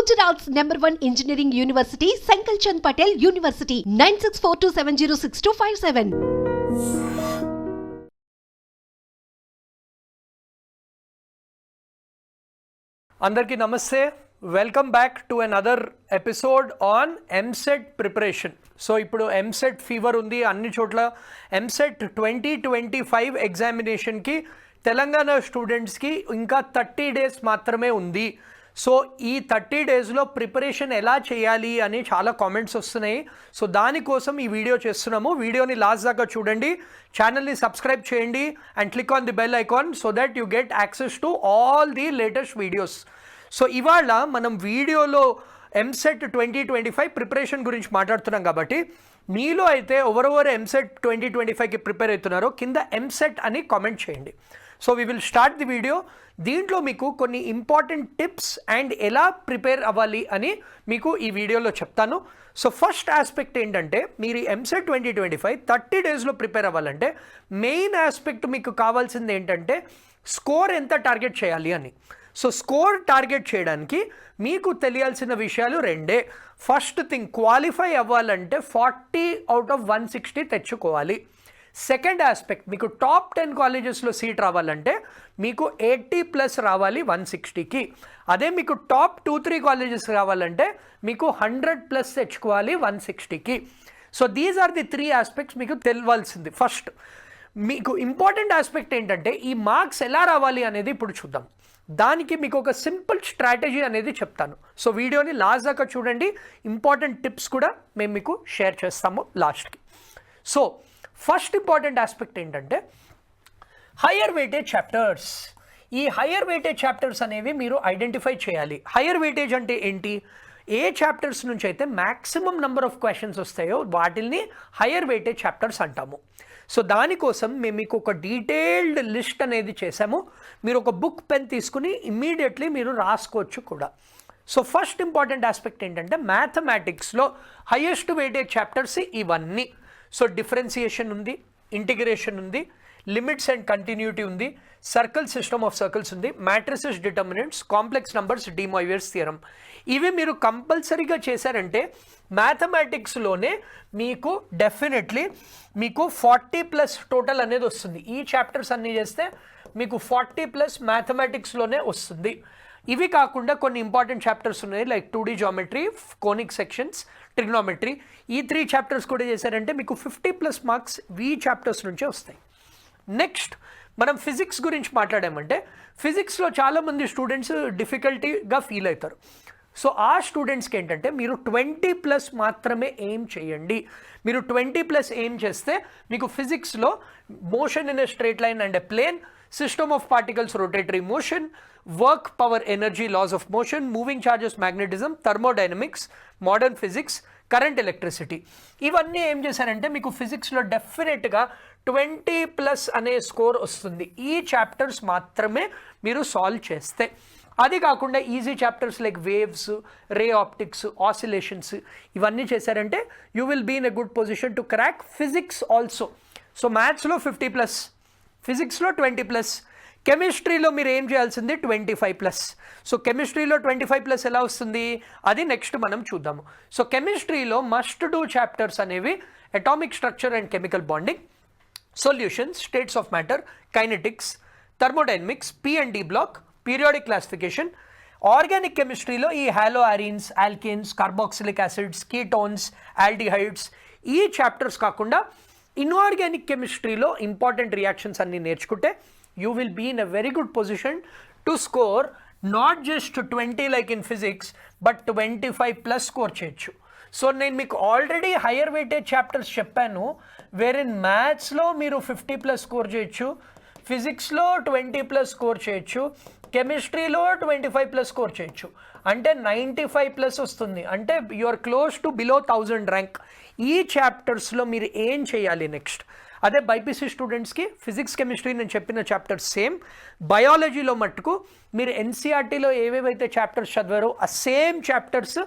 Gujarat's #1 engineering university, Sankalchand Patel University, 9642706257. అందరికీ నమస్తే. Welcome back to another episode on EAMCET preparation. So ఇప్పుడు EAMCET fever ఉంది అన్ని చోట్ల. ఎంసెట్ 2025 ఎగ్జామినేషన్కి తెలంగాణ స్టూడెంట్స్కి ఇంకా 30 days మాత్రమే ఉంది. సో ఈ 30 daysలో ప్రిపరేషన్ ఎలా చేయాలి అని చాలా కామెంట్స్ వస్తున్నాయి. సో దానికోసం ఈ వీడియో చేస్తున్నాము. వీడియోని లాస్ట్ దాకా చూడండి, ఛానల్ని సబ్స్క్రైబ్ చేయండి and click on the bell icon so that you get access to all the latest videos. So ఇవాళ మనం వీడియోలో ఎంసెట్ 2025 ప్రిపరేషన్ గురించి మాట్లాడుతున్నాం కాబట్టి మీలో అయితే ఎవరెవరు ఎంసెట్ 2025కి ప్రిపేర్ అవుతున్నారో కింద ఎంసెట్ అని కామెంట్ చేయండి. So we will start the video. దీంట్లో మీకు కొన్ని ఇంపార్టెంట్ టిప్స్ అండ్ ఎలా ప్రిపేర్ అవ్వాలి అని మీకు ఈ వీడియోలో చెప్తాను. సో ఫస్ట్ ఆస్పెక్ట్ ఏంటంటే మీరు ఎంసెట్ 2025 30 daysలో ప్రిపేర్ అవ్వాలంటే మెయిన్ ఆస్పెక్ట్ మీకు కావాల్సింది ఏంటంటే స్కోర్ ఎంత టార్గెట్ చేయాలి అని. సో స్కోర్ టార్గెట్ చేయడానికి మీకు తెలియాల్సిన విషయాలు రెండే. ఫస్ట్ థింగ్, క్వాలిఫై అవ్వాలంటే 40 out of 160 తెచ్చుకోవాలి. సెకండ్ ఆస్పెక్ట్, మీకు టాప్ 10 కాలేజెస్లో సీట్ రావాలంటే మీకు 80+ రావాలి 160కి. అదే మీకు టాప్ 2-3 కాలేజెస్ రావాలంటే మీకు 100+ తెచ్చుకోవాలి 160కి. So these are the 3 aspects మీకు తెలియాల్సింది. ఫస్ట్ మీకు ఇంపార్టెంట్ ఆస్పెక్ట్ ఏంటంటే ఈ మార్క్స్ ఎలా రావాలి అనేది ఇప్పుడు చూద్దాం. దానికి మీకు ఒక సింపుల్ స్ట్రాటజీ అనేది చెప్తాను. సో వీడియోని లాస్ట్ దాకా చూడండి, ఇంపార్టెంట్ టిప్స్ కూడా మేము మీకు షేర్ చేస్తాము లాస్ట్కి. సో ఫస్ట్ ఇంపార్టెంట్ ఆస్పెక్ట్ ఏంటంటే హయ్యర్ వెయిటేజ్ చాప్టర్స్. ఈ హయ్యర్ వెయిటేజ్ చాప్టర్స్ అనేవి మీరు ఐడెంటిఫై చేయాలి. హయ్యర్ వెయిటేజ్ అంటే ఏంటి? ఏ చాప్టర్స్ నుంచి అయితే మ్యాక్సిమం నెంబర్ ఆఫ్ క్వశ్చన్స్ వస్తాయో వాటిల్ని హయ్యర్ వెయిటేజ్ చాప్టర్స్ అంటాము. సో దానికోసం మేము మీకు ఒక డీటెయిల్డ్ లిస్ట్ అనేది చేసాము. మీరు ఒక బుక్ పెన్ తీసుకుని ఇమ్మీడియట్లీ మీరు రాసుకోవచ్చు కూడా. సో ఫస్ట్ ఇంపార్టెంట్ ఆస్పెక్ట్ ఏంటంటే మ్యాథమెటిక్స్లో హయ్యెస్ట్ వెయిటేజ్ చాప్టర్స్ ఇవన్నీ. సో డిఫరెన్సియేషన్ ఉంది, ఇంటిగ్రేషన్ ఉంది, లిమిట్స్ అండ్ కంటిన్యూటీ ఉంది, సర్కిల్ సిస్టమ్ ఆఫ్ సర్కిల్స్ ఉంది, matrices determinants, complex numbers, De Moivre's theorem. ఇవి మీరు కంపల్సరీగా చేశారంటే మ్యాథమెటిక్స్లోనే మీకు డెఫినెట్లీ మీకు 40+ టోటల్ అనేది వస్తుంది. ఈ చాప్టర్స్ అన్నీ చేస్తే మీకు 40+ మ్యాథమెటిక్స్లోనే వస్తుంది. ఇవి కాకుండా కొన్ని ఇంపార్టెంట్ చాప్టర్స్ ఉన్నాయి like 2D geometry, conic sections, trigonometry. ఈ 3 చాప్టర్స్ కూడా చేశారంటే మీకు 50+ మార్క్స్ ఈ చాప్టర్స్ నుంచే వస్తాయి. నెక్స్ట్ మనం ఫిజిక్స్ గురించి మాట్లాడామంటే ఫిజిక్స్లో చాలామంది స్టూడెంట్స్ డిఫికల్టీగా ఫీల్ అవుతారు. సో ఆ స్టూడెంట్స్కి ఏంటంటే మీరు 20+ మాత్రమే ఎయిమ్ చేయండి. మీరు 20+ ఎయిమ్ చేస్తే మీకు ఫిజిక్స్లో motion in a straight line and a plane, system of particles, rotatory motion, work, power, energy, laws of motion, moving charges, magnetism, thermodynamics, modern physics, current electricity, ఇవన్నీ ఏం చేశారంటే మీకు ఫిజిక్స్లో డెఫినెట్గా 20+ అనే స్కోర్ వస్తుంది. ఈ చాప్టర్స్ మాత్రమే మీరు సాల్వ్ చేస్తే. అది కాకుండా easy chapters like waves, ray optics, oscillations ఇవన్నీ చేశారంటే you will be in a good position to crack physics also. So మ్యాథ్స్లో 50+, ఫిజిక్స్లో 20+, కెమిస్ట్రీలో మీరు ఏం చేయాల్సింది 25+. సో కెమిస్ట్రీలో 25+ ఎలా వస్తుంది అది నెక్స్ట్ మనం చూద్దాము. సో కెమిస్ట్రీలో మస్ట్ డూ చాప్టర్స్ అనేవి atomic structure and chemical bonding, solutions, states of matter, kinetics, thermodynamics, P&D block, periodic classification. Organic కెమిస్ట్రీలో ఈ haloarenes, alkanes, carboxylic acids, ketones, aldehydes ఈ చాప్టర్స్ కాకుండా ఇన్ఆర్గానిక్ కెమిస్ట్రీలో ఇంపార్టెంట్ రియాక్షన్స్ అన్నీ నేర్చుకుంటే you will be in a very good position to score not just 20 like in physics but 25+ score చేయొచ్చు. So నేను మీకు ఆల్రెడీ హయ్యర్ వెయిటేజ్ చాప్టర్స్ చెప్పాను, wherein మ్యాథ్స్లో మీరు 50+ స్కోర్ చేయొచ్చు, ఫిజిక్స్లో 20+ స్కోర్ చేయొచ్చు, కెమిస్ట్రీలో 25+ స్కోర్ చేయొచ్చు. అంటే 95+ వస్తుంది. అంటే you are close to below 1000 rank. ఈ చాప్టర్స్లో మీరు ఏం చేయాలి నెక్స్ట్? అదే బైపీసీ స్టూడెంట్స్కి ఫిజిక్స్, కెమిస్ట్రీ నేను చెప్పిన చాప్టర్స్ సేమ్. బయాలజీలో మట్టుకు మీరు ఎన్సీఆర్టీలో ఏవేవైతే చాప్టర్స్ చదివారో ఆ సేమ్ చాప్టర్స్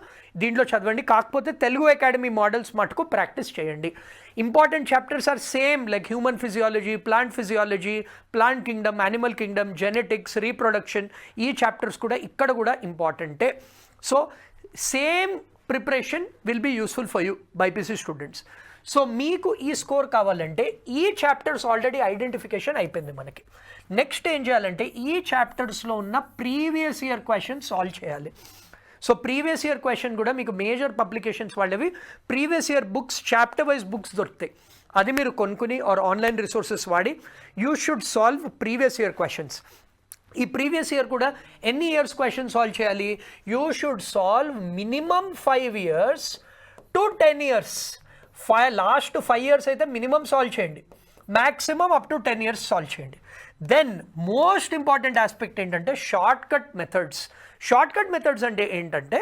దీంట్లో చదవండి. కాకపోతే తెలుగు అకాడమీ మోడల్స్ మటుకు ప్రాక్టీస్ చేయండి. Important chapters are same like human physiology, plant kingdom, animal kingdom, genetics, reproduction. ఈ చాప్టర్స్ కూడా ఇక్కడ కూడా ఇంపార్టెంటే. So same preparation will be useful for you BiPC students. So మీకు ఈ స్కోర్ కావాలంటే ఈ చాప్టర్స్ ఆల్రెడీ ఐడెంటిఫికేషన్ అయిపోయింది మనకి. నెక్స్ట్ ఏం చేయాలంటే ఈ చాప్టర్స్లో ఉన్న ప్రీవియస్ ఇయర్ క్వశ్చన్స్ సాల్వ్ చేయాలి. సో ప్రీవియస్ ఇయర్ క్వశ్చన్ కూడా మీకు మేజర్ పబ్లికేషన్స్ వాళ్ళవి previous year books chapter wise books దొరుకుతాయి. అది మీరు కొనుక్కుని ఆర్ ఆన్లైన్ రిసోర్సెస్ వాడి you should solve previous year questions. ఈ ప్రీవియస్ ఇయర్ కూడా ఎన్ని ఇయర్స్ క్వశ్చన్ సాల్వ్ చేయాలి? You should solve minimum 5 years to 10 years. Last 5 years అయితే మినిమం సాల్వ్ చేయండి, maximum up to 10 years solve చేయండి. దెన్ మోస్ట్ ఇంపార్టెంట్ ఆస్పెక్ట్ ఏంటంటే short cut methods. Short cut methods అంటే ఏంటంటే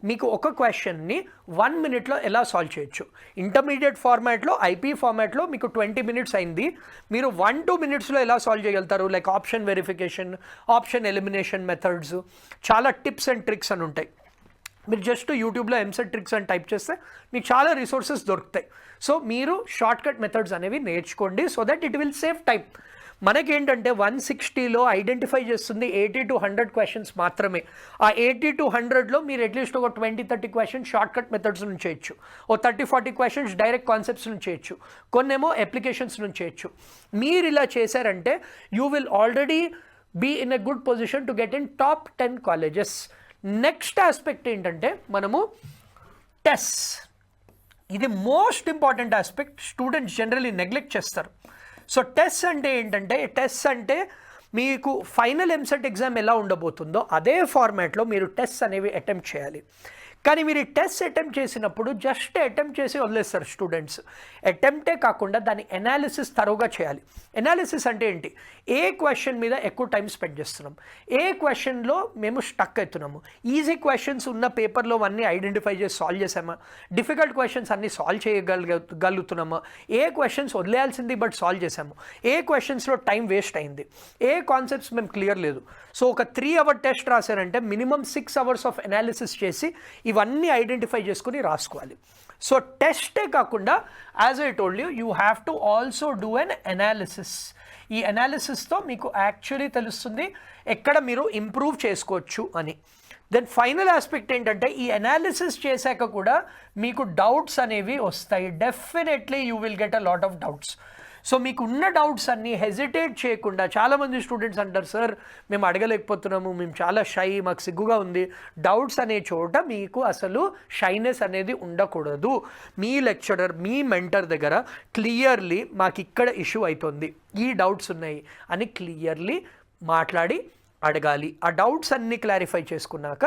మీకు ఒక క్వశ్చన్ని 1 minute ఎలా సాల్వ్ చేయొచ్చు. ఇంటర్మీడియట్ ఫార్మాట్లో ఐపీ ఫార్మాట్లో మీకు 20 minutes అయింది, మీరు 1-2 minutes ఎలా సాల్వ్ చేయగలుగుతారు? Like option verification, option elimination methods, చాలా టిప్స్ అండ్ ట్రిక్స్ అని ఉంటాయి. మీరు జస్ట్ యూట్యూబ్లో ఎంసెట్ ట్రిక్స్ అని టైప్ చేస్తే మీకు చాలా రిసోర్సెస్ దొరుకుతాయి. సో మీరు షార్ట్ కట్ మెథడ్స్ అనేవి నేర్చుకోండి so that it will save time. మనకేంటంటే 160లో ఐడెంటిఫై చేస్తుంది 80 to 100 క్వశ్చన్స్ మాత్రమే. ఆ 80 to 100లో మీరు అట్లీస్ట్ ఒక 20-30 క్వశ్చన్స్ షార్ట్ కట్ మెథడ్స్ నుంచి చేయొచ్చు, ఓ 30-40 క్వశ్చన్స్ డైరెక్ట్ కాన్సెప్ట్స్ నుంచి చేయొచ్చు, కొన్నేమో అప్లికేషన్స్ నుంచి చేయొచ్చు. మీరు ఇలా చేశారంటే you will already be in a good position to get in top 10 colleges. Next aspect ఏంటంటే మనము టెస్ట్. ఇది most important aspect, students generally neglect చేస్తారు. సో టెస్ట్ అంటే ఏంటంటే, టెస్ట్ అంటే మీకు ఫైనల్ ఎంసెట్ ఎగ్జామ్ ఎలా ఉండబోతుందో అదే ఫార్మాట్లో మీరు టెస్ట్ అనేవి అటెంప్ట్ చేయాలి. కానీ మీరు ఈ టెస్ట్ అటెంప్ట్ చేసినప్పుడు జస్ట్ అటెంప్ట్ చేసి వదిలేస్తారు స్టూడెంట్స్. అటెంప్టే కాకుండా దాని ఎనాలిసిస్ తరువుగా చేయాలి. ఎనాలిసిస్ అంటే ఏంటి? ఏ క్వశ్చన్ మీద ఎక్కువ టైం స్పెండ్ చేస్తున్నాం, ఏ క్వశ్చన్లో మేము స్టక్ అవుతున్నాము, ఈజీ క్వశ్చన్స్ ఉన్న పేపర్లో అన్నీ ఐడెంటిఫై చేసి సాల్వ్ చేసామా, డిఫికల్ట్ క్వశ్చన్స్ అన్నీ సాల్వ్ చేయగలుగుతున్నామా, ఏ క్వశ్చన్స్ వదిలేయాల్సింది బట్ సాల్వ్ చేసాము, ఏ క్వశ్చన్స్లో టైం వేస్ట్ అయింది, ఏ కాన్సెప్ట్స్ మేము క్లియర్ లేదు. సో ఒక 3 hour టెస్ట్ రాశారంటే మినిమం 6 hours ఆఫ్ ఎనాలిసిస్ చేసి ఇవన్నీ ఐడెంటిఫై చేసుకుని రాసుకోవాలి. సో టెస్టే కాకుండా as I told you have to also do an analysis. ఈ అనాలిసిస్తో మీకు యాక్చువల్లీ తెలుస్తుంది ఎక్కడ మీరు ఇంప్రూవ్ చేసుకోవచ్చు అని. దెన్ ఫైనల్ ఆస్పెక్ట్ ఏంటంటే ఈ అనాలిసిస్ చేశాక కూడా మీకు డౌట్స్ అనేవి వస్తాయి. Definitely you will get a lot of doubts. So మీకు ఉన్న డౌట్స్ అన్నీ హెజిటేట్ చేయకుండా, చాలామంది స్టూడెంట్స్ అంటారు సార్ మేము అడగలేకపోతున్నాము, మేము చాలా షై, మాకు సిగ్గుగా ఉంది. డౌట్స్ అనే చోట మీకు అసలు షైనెస్ అనేది ఉండకూడదు. మీ లెక్చరర్, మీ మెంటర్ దగ్గర క్లియర్లీ మాకు ఇక్కడ ఇష్యూ అవుతుంది, ఈ డౌట్స్ ఉన్నాయి అని క్లియర్లీ మాట్లాడి అడగాలి. ఆ డౌట్స్ అన్నీ క్లారిఫై చేసుకున్నాక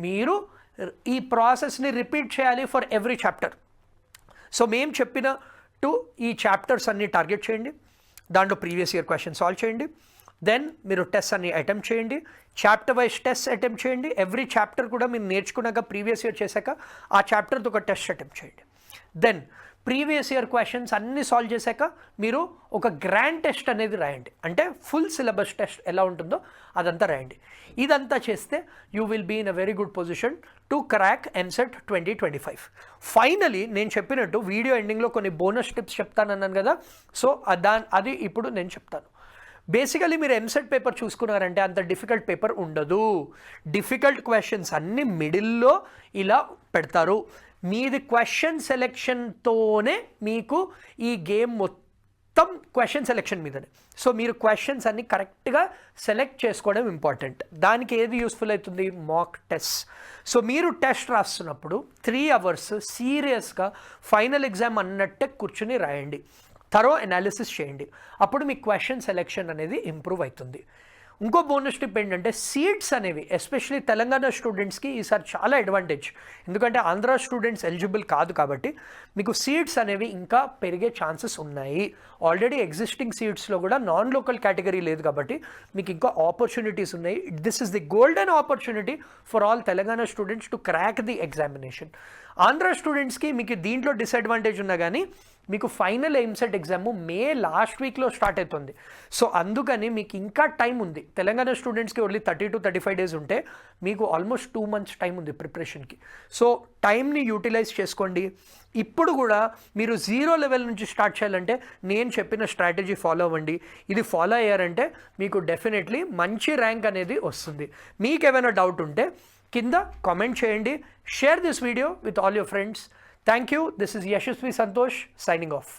మీరు ఈ ప్రాసెస్ని రిపీట్ చేయాలి ఫర్ ఎవ్రీ చాప్టర్. సో మేము చెప్పిన ఈ చాప్టర్స్ అన్ని టార్గెట్ చేయండి, దాంట్లో ప్రీవియస్ ఇయర్ క్వశ్చన్ సాల్వ్ చేయండి, దెన్ మీరు టెస్ట్ అన్ని అటెంప్ట్ చేయండి, చాప్టర్ వైజ్ టెస్ట్ అటెంప్ట్ చేయండి. ఎవ్రీ చాప్టర్ కూడా మీరు నేర్చుకున్నాక ప్రీవియస్ ఇయర్ చేశాక ఆ చాప్టర్తో ఒక టెస్ట్ అటెంప్ట్ చేయండి. దెన్ ప్రీవియస్ ఇయర్ క్వశ్చన్స్ అన్నీ సాల్వ్ చేశాక మీరు ఒక గ్రాండ్ టెస్ట్ అనేది రాయండి, అంటే ఫుల్ సిలబస్ టెస్ట్ ఎలా ఉంటుందో అదంతా రాయండి. ఇదంతా చేస్తే you will be in a very good position to crack EAMCET 2025. Finally నేను చెప్పినట్టు వీడియో ఎండింగ్లో కొన్ని బోనస్ టిప్స్ చెప్తానన్నాను కదా, సో అది ఇప్పుడు నేను చెప్తాను. బేసికలీ మీరు ఎంసెట్ పేపర్ చూసుకున్నారంటే అంత డిఫికల్ట్ పేపర్ ఉండదు. డిఫికల్ట్ క్వశ్చన్స్ అన్నీ మిడిల్లో ఇలా పెడతారు. మీది క్వశ్చన్ సెలెక్షన్తోనే మీకు ఈ గేమ్ మొత్తం క్వశ్చన్ సెలెక్షన్ మీదనే. సో మీరు క్వశ్చన్స్ అన్ని కరెక్ట్గా సెలెక్ట్ చేసుకోవడం ఇంపార్టెంట్. దానికి ఏది యూస్ఫుల్ అవుతుంది? Mock test. సో మీరు టెస్ట్ రాస్తున్నప్పుడు 3 hours సీరియస్గా ఫైనల్ ఎగ్జామ్ అన్నట్టే కూర్చుని రాయండి, థరో అనాలిసిస్ చేయండి. అప్పుడు మీ క్వశ్చన్ సెలెక్షన్ అనేది ఇంప్రూవ్ అవుతుంది. ఇంకో బోనస్ టిప్ ఏంటంటే సీట్స్ అనేవి ఎస్పెషలీ తెలంగాణ స్టూడెంట్స్కి ఈసారి చాలా అడ్వాంటేజ్, ఎందుకంటే ఆంధ్ర స్టూడెంట్స్ ఎలిజిబుల్ కాదు కాబట్టి మీకు సీట్స్ అనేవి ఇంకా పెరిగే ఛాన్సెస్ ఉన్నాయి. ఆల్రెడీ ఎగ్జిస్టింగ్ సీట్స్లో కూడా నాన్ లోకల్ కేటగిరీ లేదు కాబట్టి మీకు ఇంకా ఆపర్చునిటీస్ ఉన్నాయి. This is the golden opportunity for all Telangana students to crack the examination. Andhra స్టూడెంట్స్కి మీకు దీంట్లో డిసడ్వాంటేజ్ ఉన్నా కానీ మీకు ఫైనల్ ఎంసెట్ ఎగ్జాము మే లాస్ట్ వీక్లో స్టార్ట్ అవుతుంది. సో అందుకని మీకు ఇంకా టైం ఉంది. తెలంగాణ స్టూడెంట్స్కి ఓన్లీ 30 to 35 days ఉంటే మీకు ఆల్మోస్ట్ 2 months టైం ఉంది ప్రిపరేషన్కి. సో టైంని యూటిలైజ్ చేసుకోండి. ఇప్పుడు కూడా మీరు 0 level నుంచి స్టార్ట్ చేయాలంటే నేను చెప్పిన స్ట్రాటజీ ఫాలో అవ్వండి. ఇది ఫాలో అయ్యారంటే మీకు డెఫినెట్లీ మంచి ర్యాంక్ అనేది వస్తుంది. మీకు ఏమైనా డౌట్ ఉంటే కింద కామెంట్ చేయండి. Share this video with all your friends. Thank you. This is Yashasvi Santosh signing off.